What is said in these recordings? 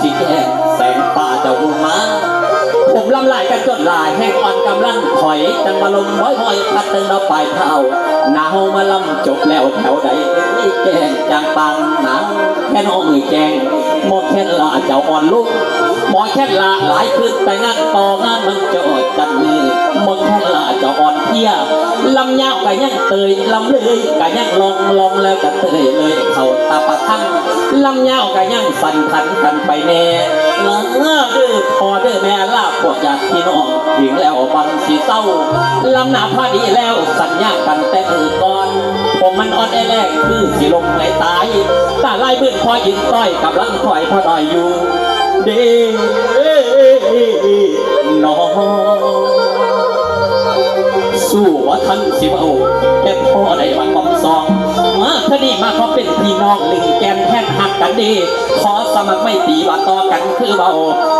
สีแก่แสงป่าเจ้ามาผมลำลายกันจนลายแห้งอ่อนกำลังถอยจังมาลมบ่อยๆพัดเติมเราปลายเท้าหนาวมาลำจบแล้วแถวใดแกงจางปังหนาวแค่น้องมือแกงหมดแค่ละเจ้าอ่อนลูกหมอแค่ละหลายคืนแต่งานต่องานมันจะอดจันมือหมดแค่ละเจ้าอ่อนเพียลำยาวกะยังเตยลำเลยกะยังลองแล้วกะเตยเลยเขาตาปะทั้งลำยาวกะยังสั่นขันกันไปแน่ละเด้อพอเด้อแม่ลาพวกญาติพี่น้องถึงแล้วบังสีเศร้าลำหนาพอดีแล้วสัญญากันแต่ก่อนผมมันอ่อนแรกคือสิลงไหลตายตาไล่เบื้องพอยิงต้อยกับลังถอยพอดอยอยู่เด้น้องสู้ว่าท่านสิบเอาแต่พ่อได้บังคับซองมาคดีมาเขาเป็นพี่น้องลิงแกนแท่งหักกันดีขอสมัครไม่ตีว่าต่อกันคือเบา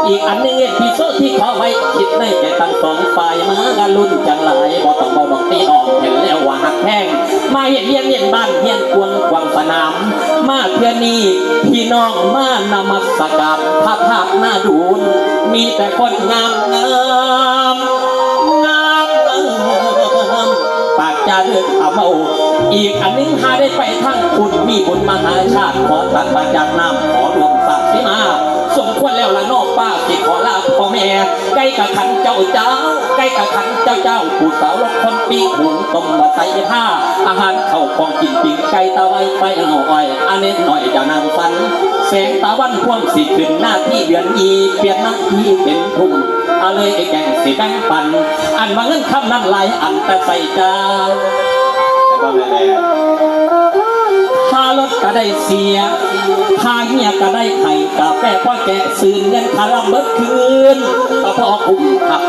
อีกอันนึงเอ็นพี่โซที่ขอไว้คิดในแก่ตั้งสองฝ่ายมากันรุ่นจังหลายบ่ต้องเบาดอกตีออกเห็นแล้วว่าหักแท่งมาเฮียนบ้านเฮียนกวางสนามมาเพื่อนี้พี่น้องมานมัสการพระธาตุหน้าดูนมีแต่คนงามปากจาเลือดเอาอีกอันนึงหาได้ไปทั้งคุณมีบุญมหาชาติขอตัดมาจากน้ำขอรวมสักที่มาสมควรแล้วละนอกป้าที่ขอลาพ่อแม่ใกล้กับขันเจ้าใกล้กับขันเจ้าผู้สาวลกคนปีหุงต้มมาใส่ผ้าอาหารเข้าของกินปิ้งไก่ตะไวไปเอาอ้อยอันเน้นหน่อยจะนำฟันแสงตะวันพ่วงสีขึ้นหน้าที่เดือนอีเปลี่ยนหน้าที่เป็นทุ่งเอาเลยไอ้แกงสีแบงปันอันมาเงินคำนั้นหลายอันแต่ใส่จานพารถก็ได้เสียพาเงียก็ได้ไข่กาแฟพ่อแกะซื้อเงินคาราเบิดคืนก็พอคุ้มขับ